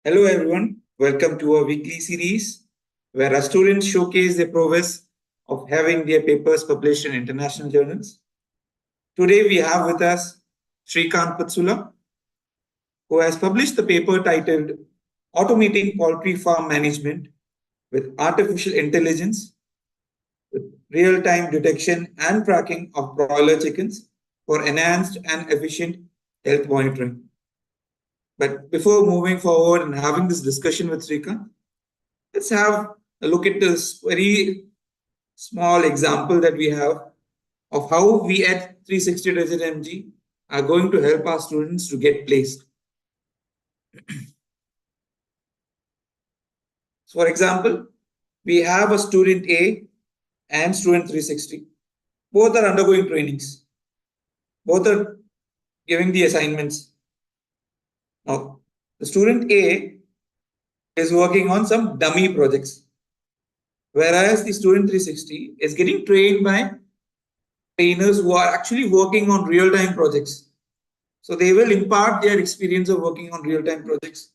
Hello, everyone. Welcome to our weekly series where our students showcase their prowess of having their papers published in international journals. Today, we have with us Sreekanth, who has published the paper titled Automating Poultry Farm Management with Artificial Intelligence with Real Time Detection and Tracking of Broiler Chickens for Enhanced and Efficient Health Monitoring. But before moving forward and having this discussion with Sreekanth, let's have a look at this very small example that we have of how we at 360 Digit MG are going to help our students to get placed. So, for example, we have a student A and student 360. Both are undergoing trainings. Both are giving the assignments. Now, the student A is working on some dummy projects, whereas the student 360 is getting trained by trainers who are actually working on real-time projects. So they will impart their experience of working on real-time projects.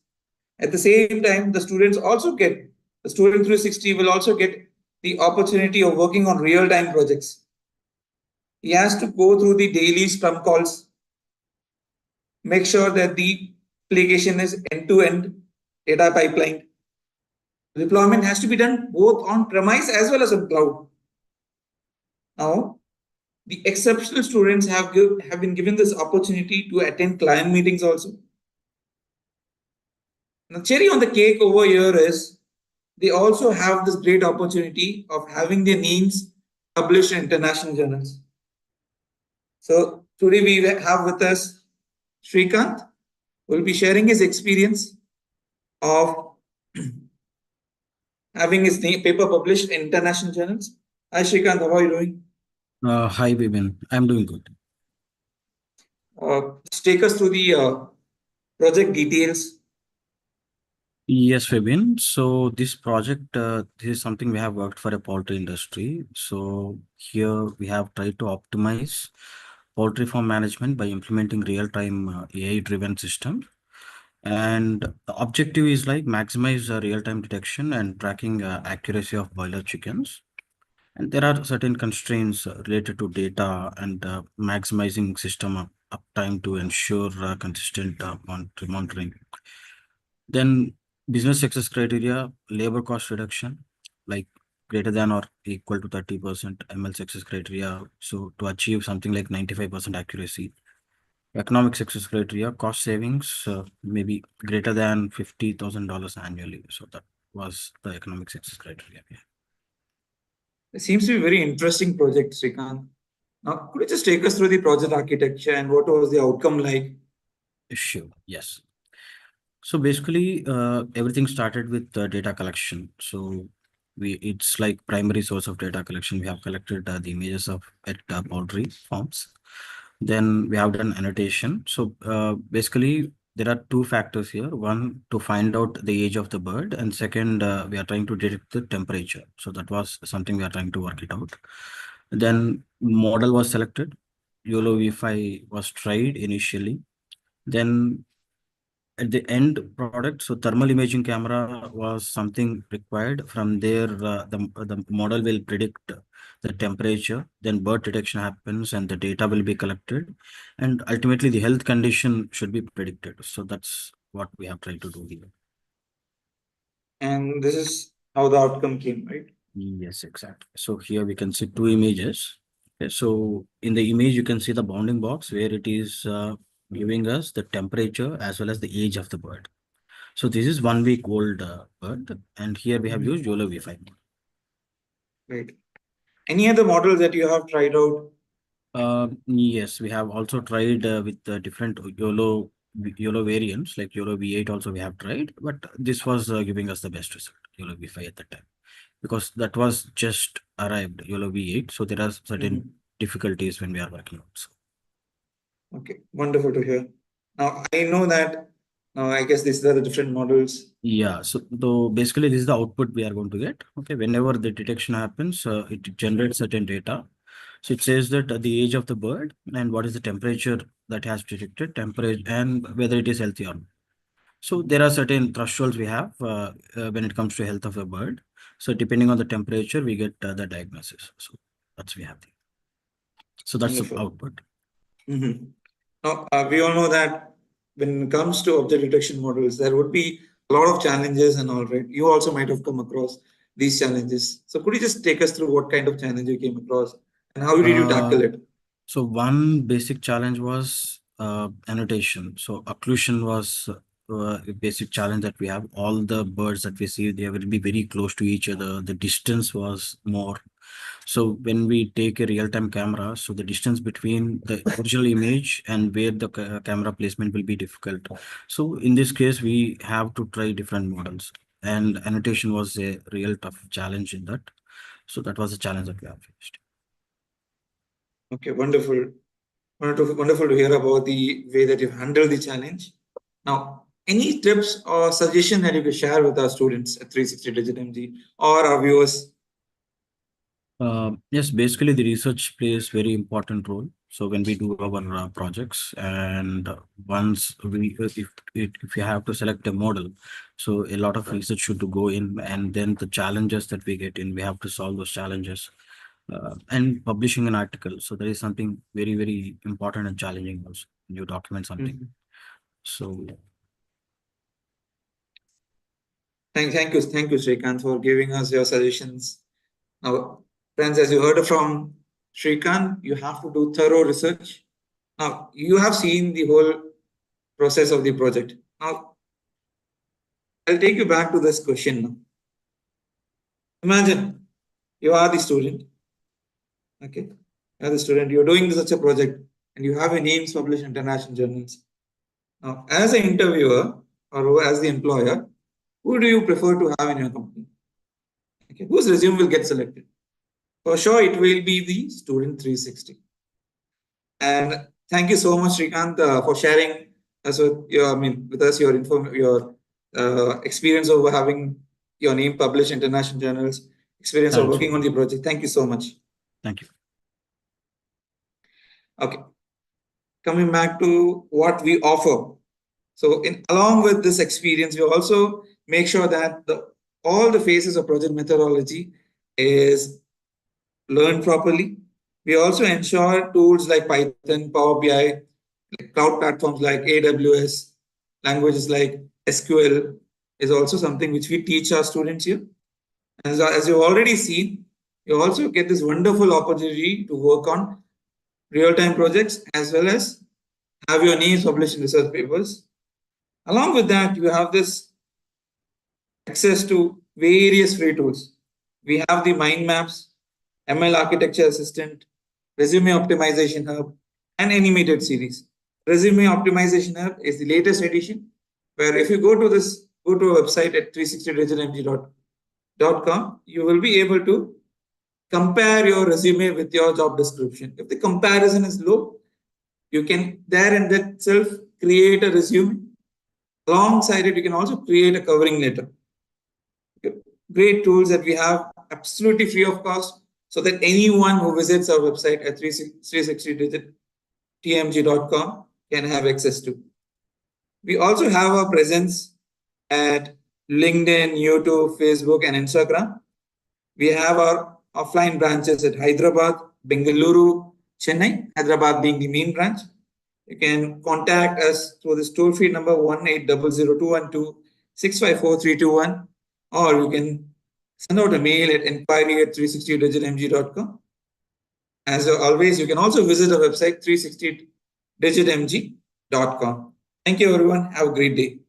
At the same time, the student 360 will also get the opportunity of working on real-time projects. He has to go through the daily Scrum calls, make sure that the application is end-to-end data pipeline. Deployment has to be done both on premise as well as on cloud. Now, the exceptional students have been given this opportunity to attend client meetings also. The cherry on the cake over here is they also have this great opportunity of having their names published in international journals. So today we have with us Sreekanth, who will be sharing his experience of having his paper published in international journals. Hi Sreekanth, how are you doing? Hi, Vibin. I'm doing good. Just take us through the project details. Yes, Vibin. So this project, this is something we have worked for a poultry industry. So here we have tried to optimize poultry farm management by implementing real-time AI-driven systems. And the objective is like maximize real-time detection and tracking accuracy of broiler chickens. And there are certain constraints related to data and maximizing system uptime to ensure consistent monitoring. Then business success criteria, labor cost reduction, like greater than or equal to 30% ML success criteria. So to achieve something like 95% accuracy. Economic success criteria, cost savings, maybe greater than $50,000 annually. So that was the economic success criteria. Yeah. It seems to be a very interesting project, Sreekanth. Now, could you just take us through the project architecture and what was the outcome like? Sure. Yes. So basically, everything started with data collection. So it's like primary source of data collection. We have collected the images of poultry farms. Then we have done annotation. So basically, there are two factors here. One, to find out the age of the bird, and second, we are trying to detect the temperature. So that was something we are trying to work it out. Then model was selected. YOLO V5 was tried initially. Then at the end product, so thermal imaging camera was something required. From there, the model will predict the temperature, then bird detection happens and the data will be collected, and ultimately the health condition should be predicted. So that's what we have tried to do here. And this is how the outcome came, right? Yes, exactly. So here we can see two images. Okay, so in the image, you can see the bounding box where it is giving us the temperature as well as the age of the bird. So this is 1 week old bird, and here we have used YOLO V5. Right. Any other models that you have tried out? Yes, we have also tried with different YOLO variants, like YOLO V8 also we have tried, but this was giving us the best result, YOLO V5 at the time, because that was just arrived, YOLO V8. So there are certain difficulties when we are working on. So. Okay, wonderful to hear. Now, I know that I guess these are the different models. Yeah, so basically this is the output we are going to get. Okay, whenever the detection happens, it generates certain data. So it says that the age of the bird and what is the temperature that has detected, temperature, and whether it is healthy or not. So there are certain thresholds we have when it comes to health of a bird. So depending on the temperature, we get the diagnosis. So that's we have. So that's the Wonderful. output. Now, we all know that when it comes to object detection models, there would be a lot of challenges and all, right? You also might have come across these challenges. So could you just take us through what kind of challenge you came across and how did you tackle it? So one basic challenge was annotation. So occlusion was a basic challenge that we have. All the birds that we see, they will be very close to each other. The distance was more. So when we take a real-time camera, so the distance between the original image and where the camera placement will be difficult. So in this case, we have to try different models, and annotation was a real tough challenge in that. So that was a challenge that we have faced. Okay, wonderful. Wonderful to hear about the way that you've handled the challenge. Now, any tips or suggestion that you could share with our students at 360 Digit MG or our viewers? Yes, basically the research plays very important role. So when we do our projects, and once we if you have to select a model, so a lot of research should go in, and then the challenges that we get in, we have to solve those challenges. And publishing an article, so there is something very important and challenging also. You document something. So Thank you, Sreekanth, for giving us your suggestions. Now, friends, as you heard from Sreekanth, you have to do thorough research. Now, you have seen the whole process of the project. Now, I'll take you back to this question now. Imagine you are the student. Okay. You are the student, you're doing such a project and you have your names published in international journals. Now, as an interviewer or as the employer, who do you prefer to have in your company? Okay. Whose resume will get selected? For sure, it will be the student 360. And thank you so much, Sreekanth, for sharing us with us your experience of having your name published in international journals, experience of working on the project. Thank you so much. Thank you. Okay. Coming back to what we offer. So along with this experience, we also make sure that all the phases of project methodology is learned properly. We also ensure tools like Python, Power BI, cloud platforms like AWS, languages like SQL is also something which we teach our students here. And as you've already seen, you also get this wonderful opportunity to work on real-time projects as well as have your names published in research papers. Along with that, you have this access to various free tools. We have the mind maps, ML architecture assistant, resume optimization hub, and animated series. Resume optimization hub is the latest edition, where if you go to a website at 360digitmg.com, you will be able to compare your resume with your job description. If the comparison is low, you can there and that itself create a resume. Alongside it, you can also create a covering letter. Great tools that we have absolutely free of cost, so that anyone who visits our website at 360digitmg.com can have access to. We also have our presence at LinkedIn, YouTube, Facebook, and Instagram. We have our offline branches at Hyderabad, Bengaluru, Chennai, Hyderabad being the main branch. You can contact us through this toll-free number 1-800-212-654-321, or you can send out a mail at inquiry@360digitmg.com. As always, you can also visit our website 360digitmg.com. Thank you, everyone. Have a great day.